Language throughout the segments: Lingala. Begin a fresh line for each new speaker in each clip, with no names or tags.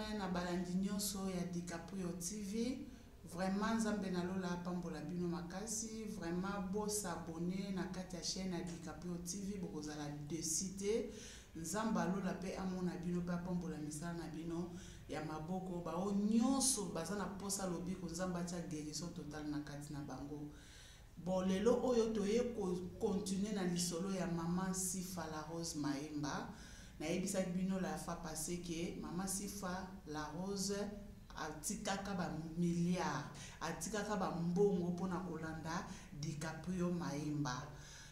gentlemen, na balandi nyonso ya DiCaprio TV. Vraiment, Nzambe na lola pambola bino makasi. Vraiment, beau s'abonner na kati ya chaîne ya DiCaprio TV. Bokozala de cité. Nzamba lola pe amona bino pa pambola misala na bino ya maboko. Ba o nyonso bazana posa lobi ko Nzamba tia guérison totale na kati na bango. Bon, lelo oyo toye continuer na lisolo ya maman Sifa la Rose Maemba. Na ebisa bino la fa passé que maman Sifa la Rose atikaka ba milliard, atikaka ba mbongo pona kolanda DiCaprio Maemba.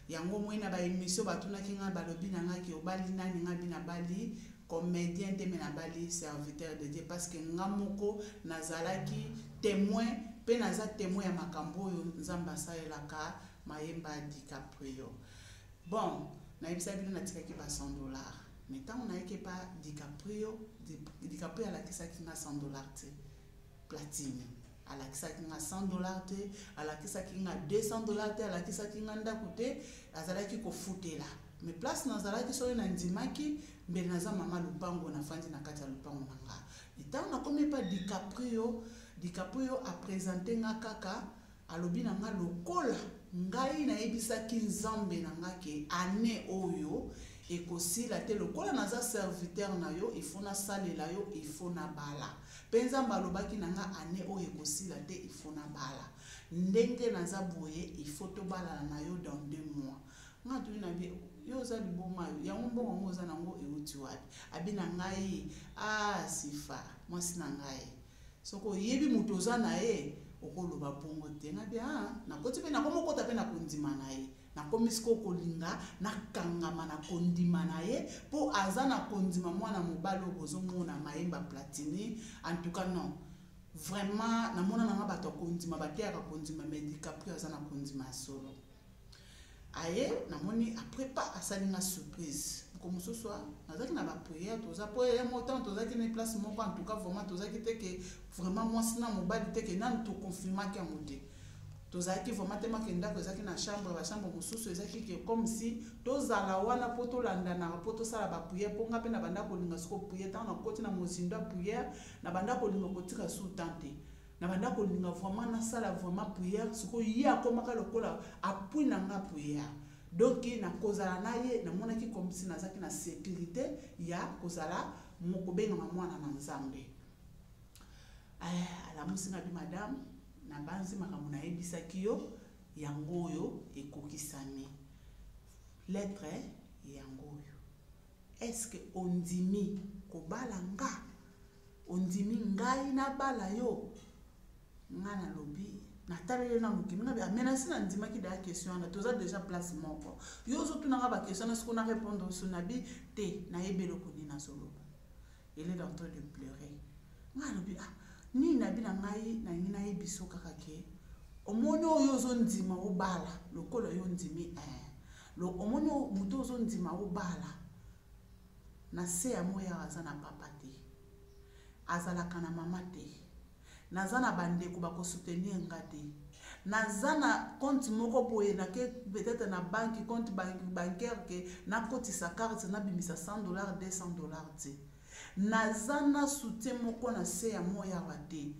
Yango mwena ba émission batuna kinga balobi na ngaki obali nani ngabi na bali comédien te mena bali serviteur de Dieu parce que ngamoko nazalaki témoin pe naza témoin ya makambo oyo Nzamba salelaka Maemba DiCaprio. Bon, na ebisa bino natikaki ba $100. Mais tant on a été pas DiCaprio à la kisa qui a $100 platine, à la kisa qui a $100 à la kisa qui a $200 à la kisa qui a ndakoute, à la qui ko fouté là. Mais place dans la qui sont nandimaki, mais naza mama lupango na fandi na kati lupango nanga. Et tant on a comme pas DiCaprio a présenté nga kaka alobi nanga lokola ngai na ebisa ki Nzambe nanga ke ane oyo et aussi la télé kola naza serviteur na yo il faut na salela yo il faut na bala penza malobaki nanga ane o ekosi la te il faut na bala ndenge naza boye il faut to bala na yo dans 2 mois nga tu na bi yo za liboma yo ya mbongo ngo za nango euti wapi abina ngai Sifa mwasi na ngai soko yebi mutoza na ye okoloba bongo te na bia na koti pe na komokota pe na kundima na ye na komisiko kolinga na kangama na kondima na ye po aza na kondima mwana mobali obozomona Maemba platini. En tout cas non, vraiment na mona na bato kondima bateaka kondima mais DiCaprio aza na kondima solo aye na moni après pas asalinga surprise comme ce soir nazaki na ba prière toza po ya montant tozaki na place moko. En tout cas vraiment tozaki te que vraiment moi sina mobali te que nan to confirmer que amude tozaki vraiment te makenda kozaki na chambre ba chambre mosusu ezaki que comme si tozala wana po tolanda na po tosala ba prière po ngape na banda kolinga siko prière tant na koti na mozindo prière na banda kolinga kotika sous tante na banda kolinga vraiment na sala vraiment prière siko yi akomaka lokola apui na nga prière. Donc na kozala na ye na monaki comme si nazaki na sécurité ya kozala moko benga mwana na Nzambe. La musinga bi madame na banzi makamuna ebisaki yo yango oyo ekokisami lettre yango oyo. Est-ce que ondimi kobala nga ondimi ngai na bala yo ngana lobi na talele na mukimi nga ba menace na ndima ki da question na toza déjà place moko yo zo tuna ba question na siko na répondre sur nabi te na ebelo koni na solo. Il est en train de pleurer ngana lobi ni nabi na ngai na ngina ebiso kaka ke omono oyo zo ndima obala lokola yo ndimi lo omono muto zo ndima obala na se ya moya aza na papa te azala kana mama te nazana bande ko bako soutenir ngati nazana compte moko boye na ke peut-être na banque compte bancaire ke na koti sa carte na bimisa $100 $200 te nazana soutien moko na se ya moya wate.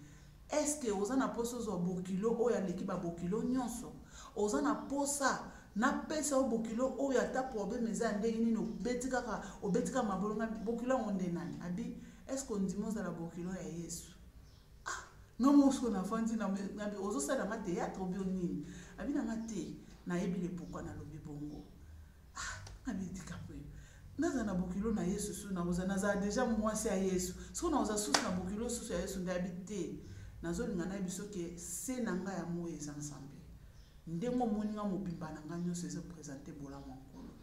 Est-ce que ozana poso zo bokilo o ya leki ba bokilo nyonso ozana posa na pesa o bokilo o ya ta problème za ndenge nini obetika mabolonga bokilo onde nani abi. Est-ce qu'on dit moza la bokilo ya Yesu non mosko na fandi na ozo sala ma théâtre bio nini abi na mate na ebile pourquoi na lobi bongo abi DiCaprio naza na bokilo na Yesu su na oza naza déjà mwasi ya Yesu siko na oza susu na bokilo susu ya Yesu ndabite nazo linga na biso ke se nanga ya moyo eza Nzambe ndengo moninga mobimba na nga nyonso eza présenter bola mokolo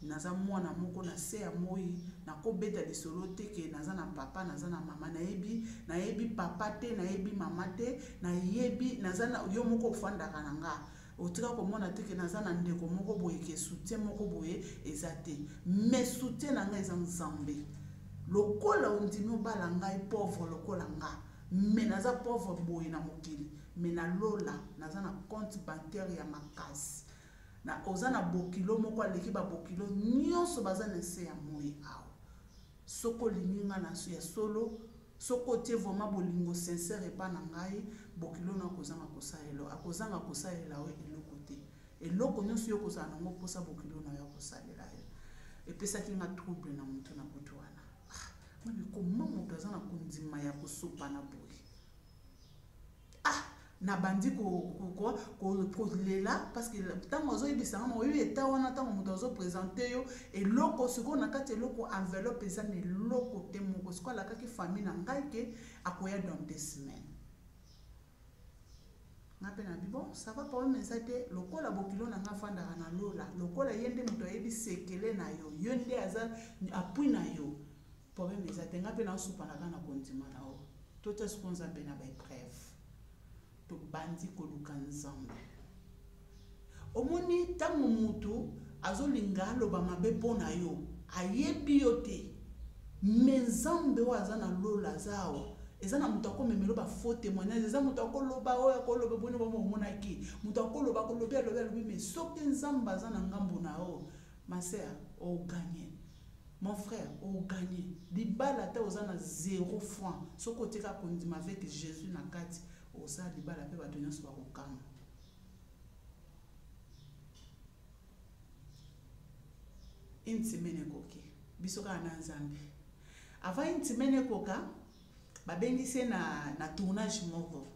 naza mwana moko na se ya moyi na kobeta lisolo te ke naza na papa naza na mama nayebi papa te nayebi mama te nayebi naza na yo moko ofandaka na nga otika komona te ke naza na ndeko moko boye ke soutien moko boye eza te mais soutien na nga eza Nzambe lokola ondimi obala ngai pauvre lokola nga mais naza pauvre boye na mokili mais na lola naza na compte bancaire ya makasi na ozana bokilo moko aleki ba bokilo nyonso baza na se ya moyi awo soko lininga na ya solo soko tie vraiment bolingo sincère et pas na ngai bokilo na kozanga kosalela akozanga kosalela we eloko te eloko nyonso yo kozana ngo posa bokilo na yo kosalela et pesa ki nga trouble na mutu na butu wana mais comment moto azana kondima ya kosopa na boye na bandi ko lela parce que tango ozo yebisanga mo yo eta wana tango moto ozo présenter yo eloko siko na kati eloko enveloppe eza na eloko te moko siko la kaki famille na ngai ke akoya dans 2 semaines na pena bon ça va pas mais ça te lokola bokilo na nga fanda na lola lokola yende moto yebi sekele na yo yonde aza apui na yo problème eza te nga pena supa na kana kontima na o tout est ce qu'on appelle na ba épreuve to bandi koluka nzambe omoni tango mutu azolinga loba mabe pona yo ayebi yo te me nzambe wa aza na lola zao eza na mutu akomemelo ba faux témoignage eza mutu akoloba oyo akoloba boni bomonaki mutu akoloba lobi mais soki nzambe aza na ngambo na o ma sœur o gagné mon frère o gagné libala te oza na 0 franc soko tika kondima avec Jésus na kati osa libala pe bato nyonso bakokanga une semaine ekoki biso kaka na nzambe avant une semaine ekoka babengisi na tournage moko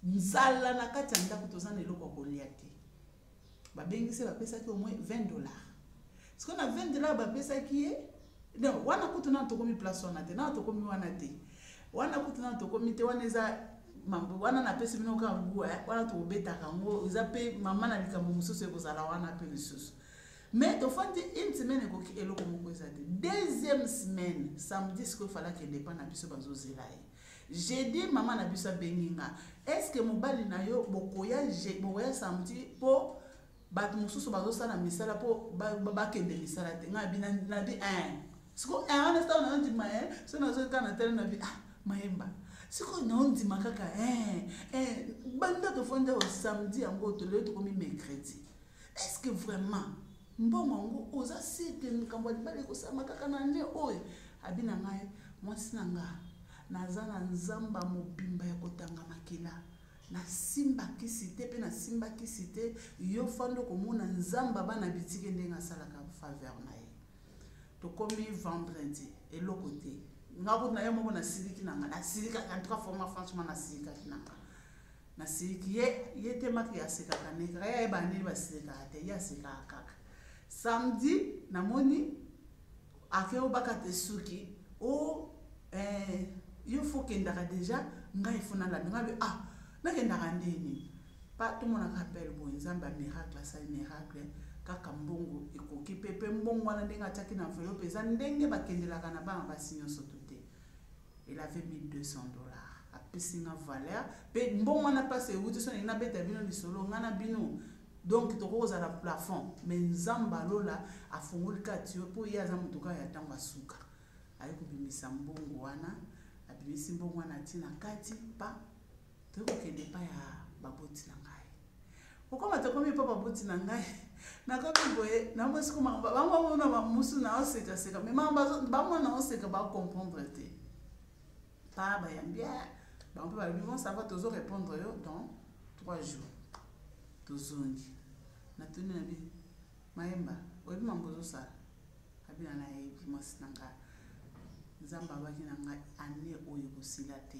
nzala na kati ya ndako toza na eloko kolia te babengisi bapesaki au moins $20 siko na $20 bapesaki ye non wana kutu na tokomi place wana te na tokomi wana te wana kutu na tokomi te wana eza mambo wana na pesi bino ka ngua wana to betaka ngo eza pe mama na likambo mususu ekozala wana pe lisusu mais to fandi une semaine ko eloko moko eza te deuxième semaine samedi ce qu'il fallait que dépend na biso bazozela jeudi mama na biso beninga est-ce que mobali na yo bokoya samedi po bat mususu bazosala misala po bakende misala te nga bina na bi siko on est on dit mais so na zo kana tele na bi mayemba siko na on dit makaka banda to fonde au samedi yango to le to komi mercredi est-ce que vraiment mbongo ngo oza site nkambo libale ko sama kaka na ne oyo abina ngai mwasi nanga nazana nzamba mobimba ya kotanga makila na simba kisite pe na simba kisite yo fando komona nzamba bana bitike ndenga salaka faveur na ye to komi vendredi eloko te ngako na yo moko na siliki nanga na silika en trois fois franchement na silika nanga na siliki ye te maki ya seka kaneka ya bani ba silika te ya seka kaka samedi na moni akeo bakate suki o yo faut kendaka déjà ngai fona la ngabe na kendaka ndeni pa tout mon appel bo nzamba miracle ça miracle kaka mbongo ekoki pepe mbongo wana ndenga taki na enveloppe za ndenge bakendelaka na bana basinyo soto te il avait mis $200 a pisina valeur pe mbongo wana passe euti so na beta bino lisolo ngana bino donc to koza la plafond mais nzamba lola afunguli kati po yaza mutuka ya tamba suka ayi kubimisa mbongo wana abimisi mbongo wana tina kati pa to kokende pa ya baboti na ngai okoma to komi pa baboti na ngai na komi boye na mosi koma bango na musu na oseka seka mais bango na oseka ba comprendre te pa ba yambia bango ba vivons ça va toujours répondre yo dans 3 jours tozongi na tuni na bi mayemba oyi mambozo sala abina na ye mosi na ngai nzamba baki na ngai ane oyo kosila te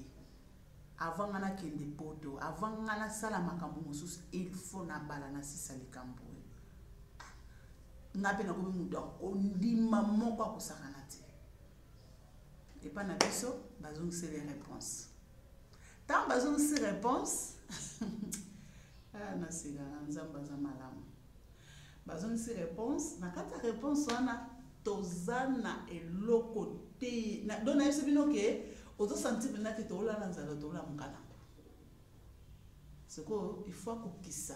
avant ngana kende poto avant ngana sala makambo mosusu il faut na bala na sisa likambo ngape na komi mudo ondima moko akosakana te epa na biso bazongisi les réponses tant bazongisi réponse na sila nzamba za malamu bazongisi réponse na kata réponse wana tozana eloko te na dona yese bino ke ozo sentir bina ke tola na nzala tola mukana seko il faut kokisa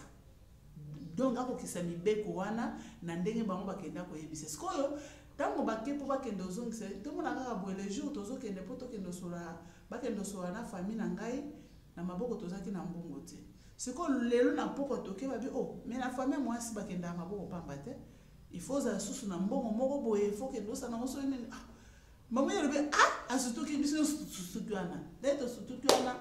donc akokisa mibeko wana na ndenge bango bakenda ko yebisa seko yo tango bakepo bakendo zongisa to mona kaka bo le jour tozo kende poto kendo sola bakendo sola na famille na ngai na maboko tozaki na mbongo te seko lelo na poko toke babi mais na famille moi si bakenda maboko pamba te il faut za susu na mbongo moko boye il faut kendo sana moso nene maman yalobi ah surtout qui biso surtout qui ana d'être surtout qui ana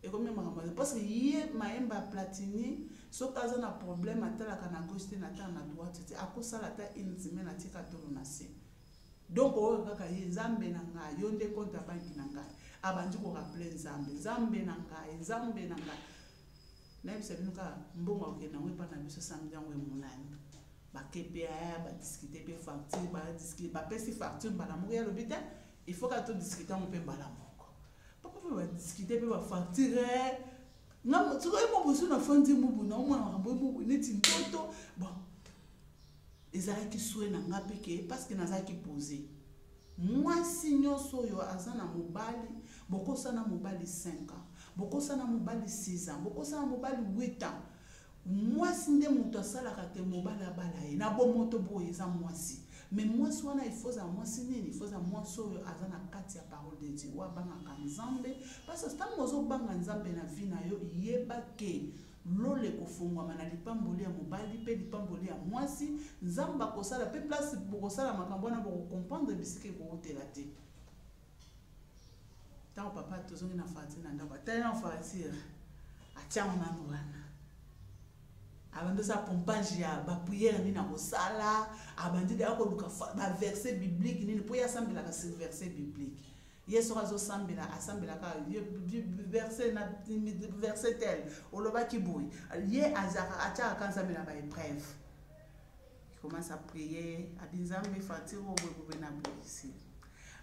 et comme maman parce que yé maemba platini so kaza na problème atala kana gauche te na ta na droite te akosala ta une semaine atika tolo na se donc o kaka ye nzambe na ngai yo nde compte banki na ngai abandi ko rappeler nzambe na ngai na yebisa bino ka mbongo okenda ngo epa na biso samedi yango emonani bakepea badiscute mpe facture badiscute bapesi facture mbala moko ya lobi te il faut ka todiscute yango mpe mbala moko papa mpe badiscute mpe bafacture soki mobusu na fandi mubu na omona makambo mubu neti ntoto bon ezalaki sue na nga mpe ke parce que nazalaki posé mwasi nyonso oyo aza na mobali bokosana mobali 5 ans bokosana mobali 6 ans bokosana mobali 8 ans mwasi nde moto asalaka te mobali abala ye na bomoto boye eza mwasi mais mwasi wana ifoza mwasi nini ifoza mwasi oyo aza na kati ya parole de Dieu wabangaka nzambe parce que ntango ozobanga nzambe na vi na yo yeba ke lole kofungwama na lipamboli ya mobali mpe lipamboli ya mwasi nzambe akosala mpe place bokosala makambo wana bokokomprendre bisika ekokotela te ntango papa tozongi na fartire na ndako atali na fartire atiango nano wana abandi sa pompage ya bapriere nini akosala abandi deya koluka baverset biblique nini mpo ye asambelaka sur verset biblique ye soki azosambela asambelaka verset tel olobaki boye ye atiaka nzambe na baépreuve commence à prier abi nzambe fatire oboyebobe na boyisi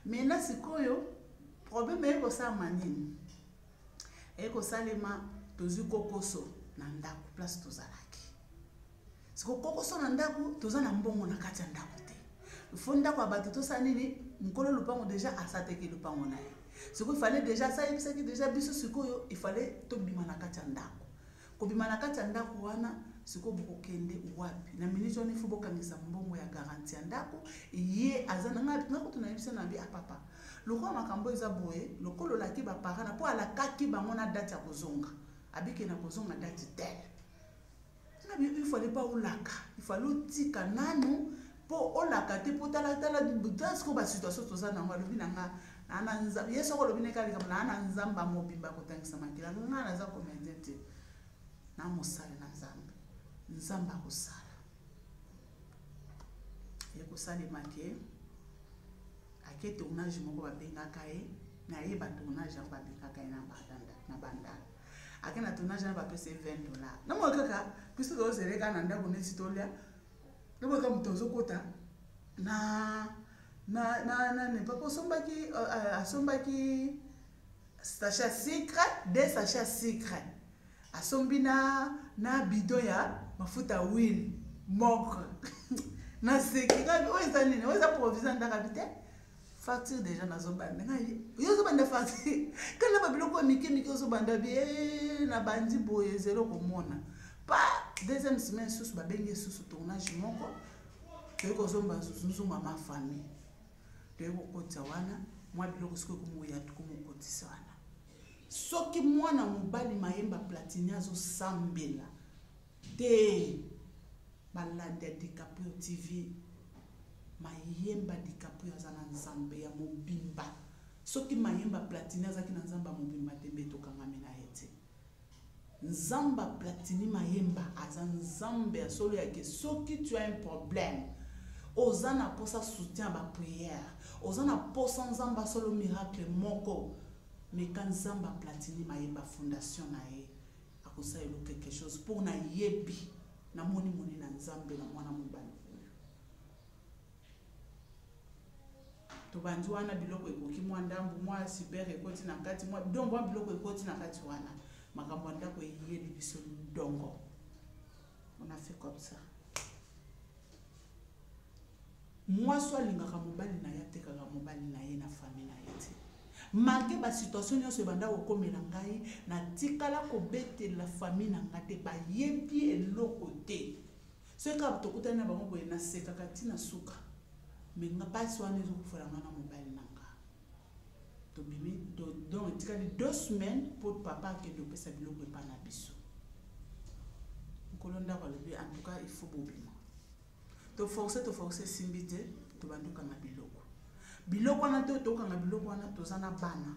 maintenant sikoyo problème eyekosala nini eyekosalema tozwi kokoso na ndako place tozalaki siko kokoso na ndako toza na mbongo na kati ya ndako te ifo ndako ya bato tosala nini mokolo lupango deja asateki lupango na ye siko ifale deja asayebisaki deja biso sikoyo ifale tobima na kati ya ndako kobima na kati ya ndako wana siko bokokende wapi na miniti wana ifo bokangisa mbongo ya garanti ya ndako ye aza nanga kutu nayebisa na bi apapa lokola makambo eza boye lokolo olaki bapara na mpo alakaki bango na date ya kozonga abike na kozonga date tel il fallait pas olaka il fallait otika nanu po olaka te po tala ko ba situation toza na ngalo binanga ana nzambe yeso ko lobine kali kama ana nzamba mobimba kotangisa makila nga naza comédien te na mosala na nzamba kosala ye kosala make ake tournage moko babengaka ye na ye ba tournage ya babengaka ye na bandala ake na tournage na bapese $20 na mo kaka puisque ozereka na ndako neti tolia loboka moto ozokota na ne papa asombaki sachet sucre 2 sachets sucre asombi na bidon ya mafuta huile moko na seki kabi oza nini oza provision ndaka bite facture déjà nazobanda ngai yozobanda facture kana babiloko mike ozobanda bi na bandi boye zero komona pa deuxième semaine susu babengi susu tournage moko toyeko zomba nzunzungu ma famille toyeko kotisa wana mwa biloko siko komoya tukomokotisa wana soki mwana mobali mayemba platini azosambela te balanda DiCaprio TV mayemba DiCaprio aza na nzambe ya mobimba soki mayemba platini azaki na nzambe ya mobimba te mbe tokangami na ye te nzamba platini mayemba aza nzambe ya solo yake soki tu as un problème oza na posa soutien ba prière oza na posa nzamba solo miracle moko meka nzamba platini mayemba fondation na ye akosala quelque chose pour na yebi na moni na nzambe na mwana mobali tobandi wana biloko ekoki mwa ndambu mwa super ekoti na kati mwa donc mwa biloko ekoti na kati wana makambo ndako eyeli biso dongo on a fait comme ça mwasi alingaka mobali na ye atekaka mobali na ye na famille na ye te malgré basituation nyonso ebanda kokomela ngai natikala kobetela famille na ngai te bayebi eloko te soki kaka tokutani na bango boye nasekaka ntina suka me nga pasi wana ezokufela nga na mobali na nga tobimi donc etikali 2 semaines pour papa akende opesa biloko epa na biso nkolo ndako alobi en tout cas il faut bobima toforce simbi te tobandukanga biloko biloko wana te tokanga biloko wana tozana bana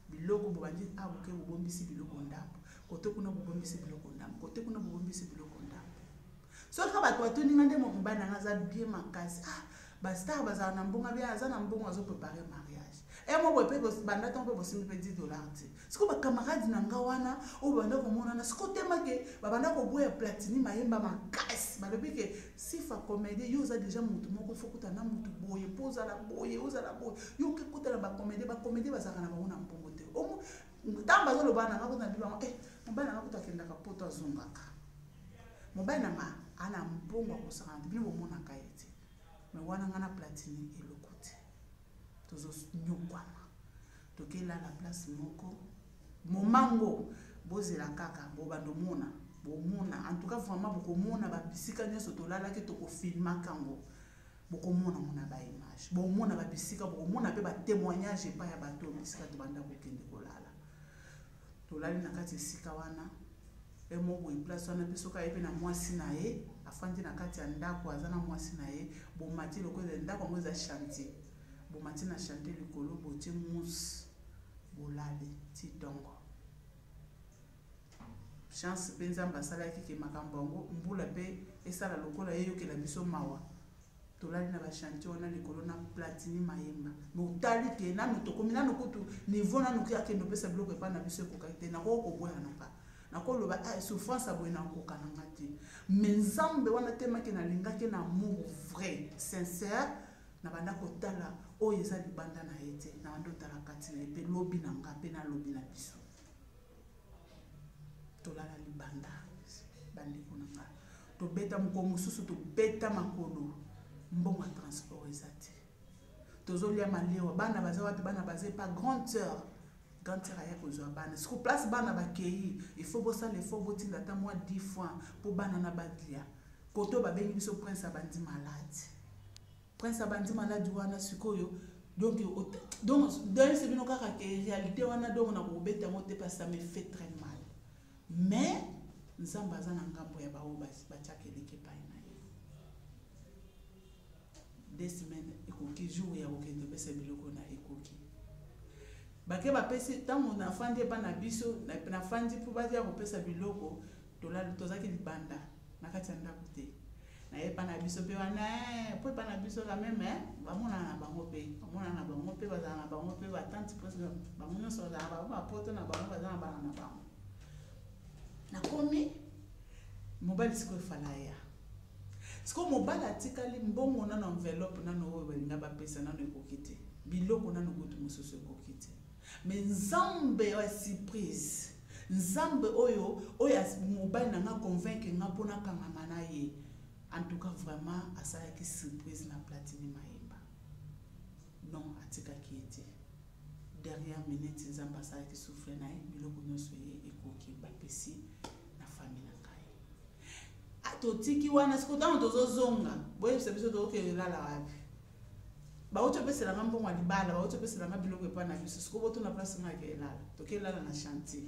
biloko bobandi abuke bobombisi biloko ndambo kote kuna bobombisi biloko ndambo kote kuna bobombisi biloko ndambo soka bato batoninga nde mobana ngaza bien makasi bastar bazala na mbongo bien aza na mbongo azo préparer mariage mo boye pe banda ton pe bosimbi pe $10 te siko ba camarade na nga wana o banda ko mona na siko tema ke ba banda ko boya platini mayemba makasi ba lobi ke sifa comédie yo za déjà mutu moko fokuta na mutu boye poza la boye oza la boye yo ke kuta na ba comédie bazaka na bango na mbongo te o tamba zo lo bana nga ko na biba mobana nga ko takenda ka poto azongaka mobana nga ana mbongo ko sakana bilo mona kayete me wana nga na platini elokote tozo nyokwama tokela la place moko momango bozela kaka bobando mona bomona en tout cas vraiment bokomona ba bisika nyoso tolala ke tokofilma kango bokomona mona ba image bomona ba bisika bokomona pe ba témoignage pa ya bato bisika to banda kokende kolala tolali na kati sika wana mo boye place wana biso ka epe na mwasi na ye afandi na kati ya ndako azana mwasi na ye bomati lokoza ndako ngo za chantier bomati na chantier likolo botie mousse bolale titongo chance penza mbasala ki makambo ngo mbula pe esala lokola yeyokela biso mawa tolali na ba chantier wana likolo na platini mayemba no tali ke nanu tokomi nanu kutu niveau nanu ki akendo pesa bloke pa na biso ko kakite na ko boya na pa nakoloba souffrance aboyena kokana ngati menzambe wana temaki na lingaki na amour vrai sincère na banda kotala oyo eza libanda na ete na banda otala kati na epe lobi na nga pe na lobi na biso tolala libanda bandeko na nga tobeta moko mosusu tobeta makolo mbongo ya transport eza te tozolia malewa bana baza wapi bana baza pa grande sœur ya kozwa bana siko place bana bakei il faut bosala effort botinda ata moi 10 fois po bana na badlia koto babengi biso prince abandi malade wana sikoyo donc dans ce bino kaka ke réalité wana donc na kobeta mote parce ça me fait très mal mais nzamba za na ngambo ya bawo bachaka eleke pai na ye des semaines ekoki jour ya kokende pesa biloko na ekoki bake bapesi ntango nafandi epa na biso nafandi mpo batia kopesa biloko tozaki libanda na kati ya ndako te nayepa na biso mpe wana po epa na biso ka meme bamonana na bango mpe bazala na bango mpe batante presque bango nyonso bazala bango bapoto na bango baza na bana na bango nakomi mobali sikoyo efala ya sikoyo mobali atikali mbongo nano enveloppe nano oyo balinga bapesa nano ekoki te biloko nano kutu mosusu ekoki te mais nzambe ya surprise nzambe oyo mobali na nga convaincre nga mpona kangama na ye en tout cas vraiment asalaki surprise na platini mayemba non atikaki ete derrière minute nzambe asalaki souffle na ye biloko nyonso ye ekoki bapesi na famille na ngai totiki wana siko ntango tozozonga boyebisa biso tokokelala wapi bauti opesela nga mbongo ya libala bauti opesela nga biloko epa na biso siko botuna place nga yake elala tokelala na chantier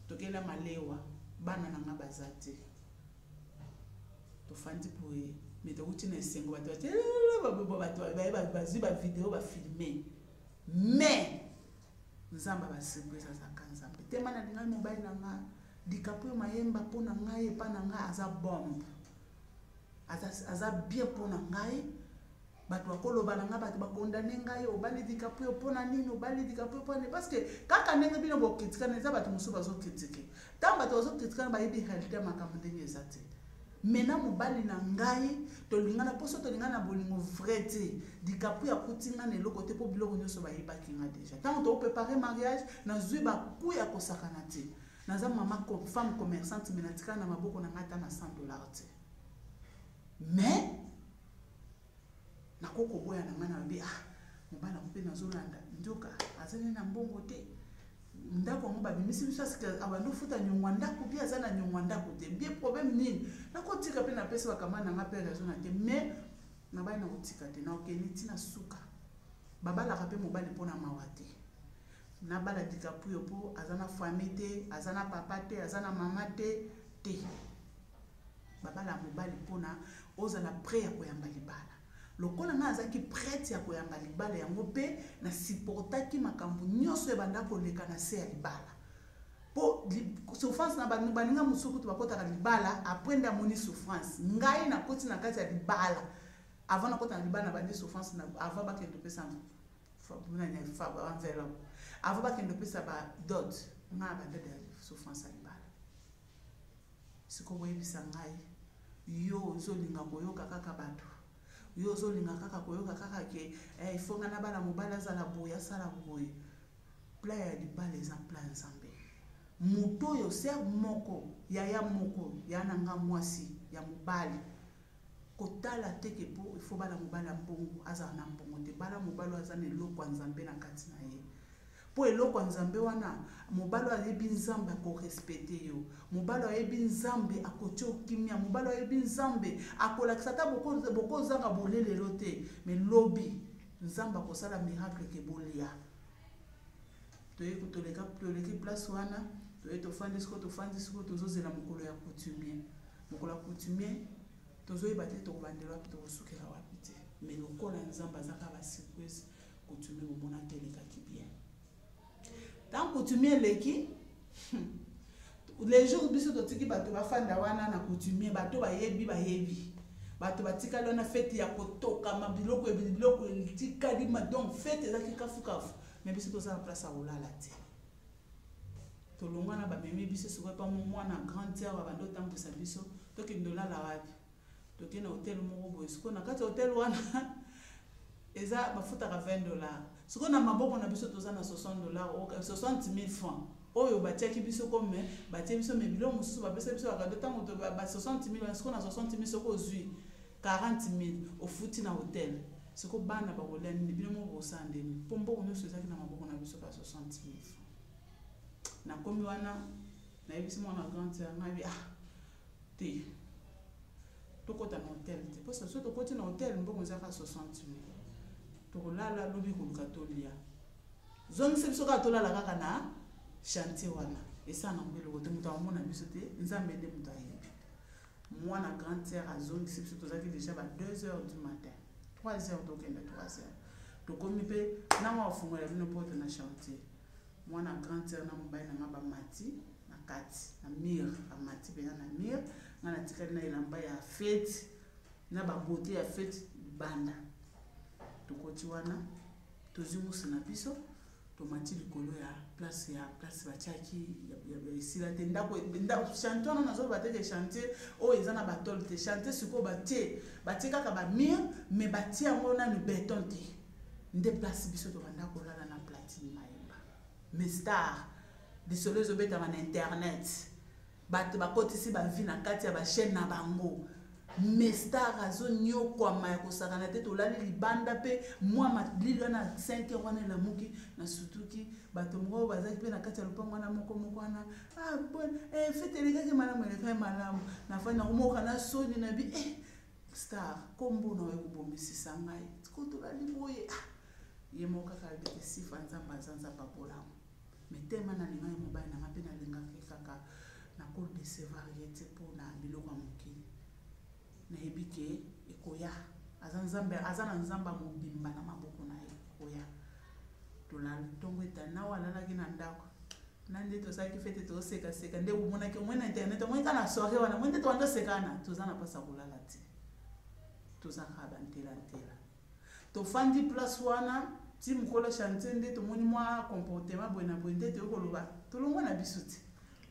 tokela malewa bana na nga baza te tofandi poye me tokuti na esengo bato bazwi bavideo bafilme mais nzambe basurprise azaka nzambe tema na lingai mobali na nga dikapo mayemba mpo na ngai epa na ngai aza bombe aza bien mpo na ngai bato bakoloba na nga bato bakondane ngai obali dikapo mpona nini obali dikapo mpona parce que kaka ndenge bino bokritikana eza bato mosusu bazokritike ntango bato bazokritikana bayebi réalité ya makambo ndenge eza te mena mobali na ngai tolingana poso tolingana na bolingo vrai te dikapo ya kutinga na eloko te mpo biloko nyonso bayebaki nga deja ntango tokoprépare mariage nazwi baku ya kosakana te naza mama femme commerçante me natikala na maboko na ngai ata na $100 te mais nakoko boya na nga na lobi mobali mpe nazolanda ndoka azali na mbongo te ndako yango babimisi biso asike abandi ofuta nyongo ya ndako mpe aza na nyongo ya ndako te bie problème nini nakotika mpe napesi bakamana na nga mpe raison na te mais nabali na kotika te naokende ntina suka babalaka mpe mobali mpona mawa te nabala dikapuyo mpo aza na famille te aza na papa te aza na mama te babala mobali mpona ozala prêt ya koyamba libala lokola nga azaki prête ya koyamba libala yango pe na supportaki makambo nyonso ebanda koleka na se ya libala po souffrance na baninga mosuku to bakotaka libala après nde amoni souffrance ngai nakoti na kati ya libala avant nakota na libala na bandi souffrance na avant bakende pesa enveloppe avant bakende pesa ba dot nga bande de souffrance ya libala siko boyebisa ngai yo ozolinga koyoka kaka bato yo ozolinga kaka koyoka kaka ke ifonga na bana mobala azala boye asala boye pla ya libala eza pla ya nzambe moto oyo ser moko yaya moko ya nanga mwasi ya mobali kotala teke po ifo bana mobali ya mbongo azala na mbongo te bana mobali aza na eloko ya nzambe na kati na ye po eloko ya nzambe wana mobali ayebi nzambe akorespecte yo mobali ayebi nzambe akotia okimia mobali ayebi nzambe akolakisa ata bokozanga bolelelo te me lobi nzambe akosala miracle ke bolia toye toleki place wana toye tofandi siko tozozela mokolo ya coutumier mokolo ya coutumier tozoyeba te tokobandela wapi tokosukela wapi te me lokola nzambe azaka basurprise coutumier bomona te elekaki bien tant coutumier eleki les jours biso totiki bato bafanda wana na coutumier bato bayebi bato batikali wana fete ya kotokama biloko etikali donc fete ezaki kafukafu me biso tozala place akolala te tolongwa na bamemi biso sikoyo pa mwana grande sœur babando otambwisa biso tokende olala wapi tokende na hotel moko boye sikoyo na kati ya hotel wana eza bafutaka $20 sikoyo na maboko na biso toza na $60 60,000 francs oyo batiaki biso comme batie biso me bilo mosusu bapesa biso bakado ntango ba 60,000 sikoyo na 60,000 soko ozwi 40,000 ofuti na hotel siko bana bakolia nini bino moko bosala ndeni mpo mboko nyonso ezalaki na maboko na biso ka 60,000 francs nakomi wana nayebisi mwana grande sœur ngai te tokota na hotel te mpo so tokoti na hotel mboko ezaka 60,000 tokolala lobi koluka tolia zongisa biso kaka tolala kaka na chantier wana esala nango eloko te moto amona biso te nzambe nde moto ayebi mwana grande sœur azongisi biso tozalaki déjà ba 2h du matin 3h tokende 3h tokomi mpe nango afungola bino porte na chantier mwana grande sœur na mobali na nga bamati na kati na mire bamati mpenza na mire nga natikali na elamba ya fete na babote ya fete banda tokoti wana tozwi musu na biso tomati likolo ya place batiaki ya esila te ndako chantier wana nazoba teke chantier oyo eza na batole te chantier sikoyo batie kaka bamire me batie yango nanu beton te nde place biso tobanda kolala na platine mayemba me star lisolo ezobetama na internet bato bakotisi bavi na kati ya bachaine na bango mestar azonyokwama ya kosakana te tolali libanda mpe mwa malili wana 5 wana elamuki na sutuki bato moko bazaki mpe na kati ya lopango wana moko wana fete elekaki malamu elekaki malamu nafani nakomoka na soni na bi star kombo na oyo kobomisisa ngai tiko tolali boye ye moko kaka abete sifa nzambe aza nzambe abolamu metema nalinga ye mobali nanga mpe nalingaki kaka nakodecevoir ye te mpona biloko ya mokili nayebi ke ekoya aza na nzambe mobimba na maboko na ye ekoya tolali ntongo etanawo alalaki na ndako na nde tosalaki fete tosekaseka nde omonaki omoi na internet omoi ka na soire wana moi nde towanda osekana toza na mpasa kolala te toza kaka bantelantela tofandi place wana ti mokolo chantier nde tomoni mwa comportement boye na boye nde toyokoloba tolongwa na biso te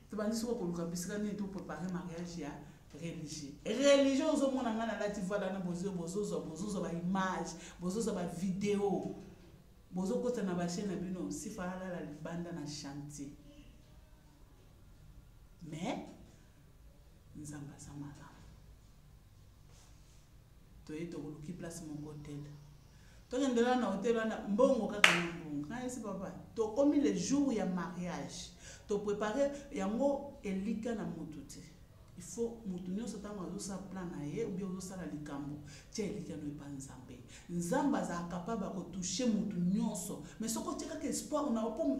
tobandi soko koluka bisika nini toprépare mariage ya religieux ozomona nga nalati voile wana bozozwa baimage bozozwa bavideo bozokota na bachaine na bino sifa alala libanda na chantier mais nzambe aza malamu toye tokoluki place moko hotel tokendela na hotel wana mbongo kaka na mbongo ngai esi papa tokomi le jour ya mariage toprépare yango elika na motu te il faut mutu nyonso ntango azosala plan na ye ubie ozosala likambo tia elika no epa nzambe nzambe azala capable akotouche mutu nyonso mais soko otie kaka espoir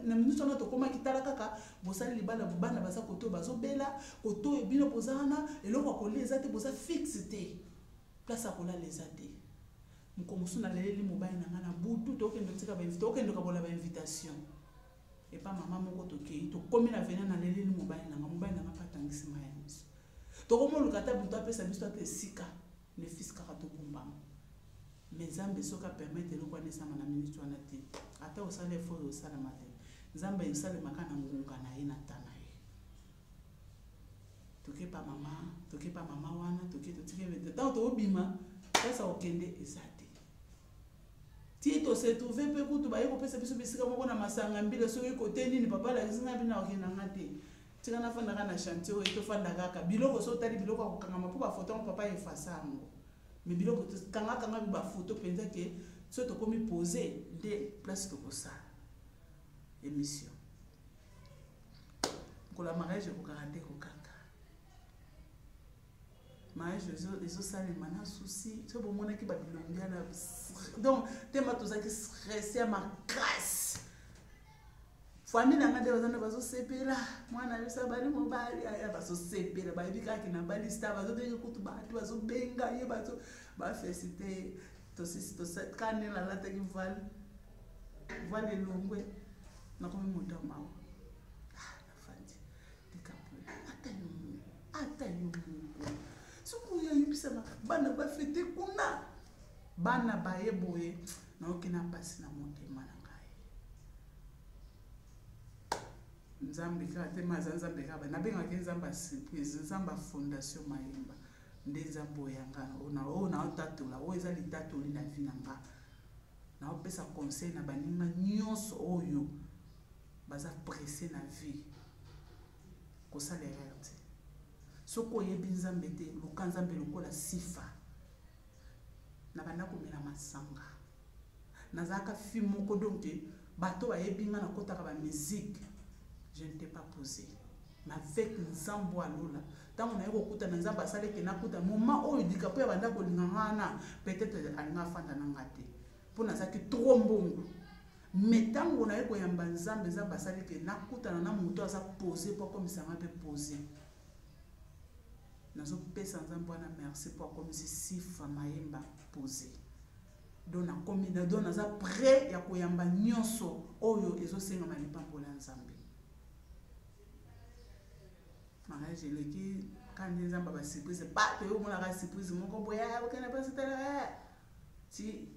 na minute wana tokomaki tala kaka bosali libala bobana baza koto bazobela koto bino boza wana eloko akolia eza te boza fixe te place akolala eza te mukomusu na leli mobali na ngana butu tokendo tika ba tokendo kabola ba invitation et pas maman moko tokei to komi na venir na leli mobali na ngana patangisi mayamis to komo lukata butu apesa biso te sika le fils kaka to bombama mais Nzambe soka permettre le kwane sama na ministre wana te ata osala effort osala mate Nzambe yosala makana ngunga na ye na tana ye toke pa mama wana toke totike vete tant to obima pesa okende ezate ti to se trouver pe kutu ba yeko pesa biso bisika moko na masanga mbile soki kote nini papa la zinga bina okenda ngate tika na fanda kana chantier o to fanda kaka biloko so tali biloko kokanga mapo ba photo papa efasa ngo mais biloko kanga ba photo penza ke so to komi poser de place to kosala émission ko la mariage ko karate ko kaka mariage les autres salles mana souci so bo mona ki ba bilongia na donc tema to zaki stressé ma grâce famille na ngade bazana bazo sepela mwana yesa bali mobali aya bazo sepela ba bika kina bali sta bazo benga kutu batu bazo benga ye bazo ba féliciter to sisi to set kanela la te kival vale longwe na komi monta mawa na fandi dikapo ata yo suku ya yibisa bana ba fete kuna bana ba yeboye na okina pasi na motema na ngai Nzambe ka te mazanzambe ka ba na benga ke Nzamba surprise Nzamba fondation Mayemba ndeza boyanga ona otatula o eza litatoli na vie na nga na opesa conseil na baninga nyonso oyo baza pressé na vie kosala erreur te soko oyebi Nzambe te luka Nzambe lokola sifa na banda komela masanga nazaka fi moko donc bato bayebi nga na kotaka ba musique je ne t'ai pas posé mais avec Nzambo alola tango na yeko kuta na Nzamba sale ke na kuta moment oyo dikapo ya banda kolinga ngana peut-être alinga fanda na ngate pona zaki trop mbongo mais tango na yeko yamba Nzambe Nzamba sale ke na kuta na muto aza posé pour comme ça m'a posé nazo pesa Nzambo na merci pour comme si Mayemba posé dona komi na dona za prêt ya koyamba nyonso oyo ezosenga malipambo na Nzambe mariage leki quand Nzamba ba surprise pas to yo mona ka surprise moko boya okena pas tala ti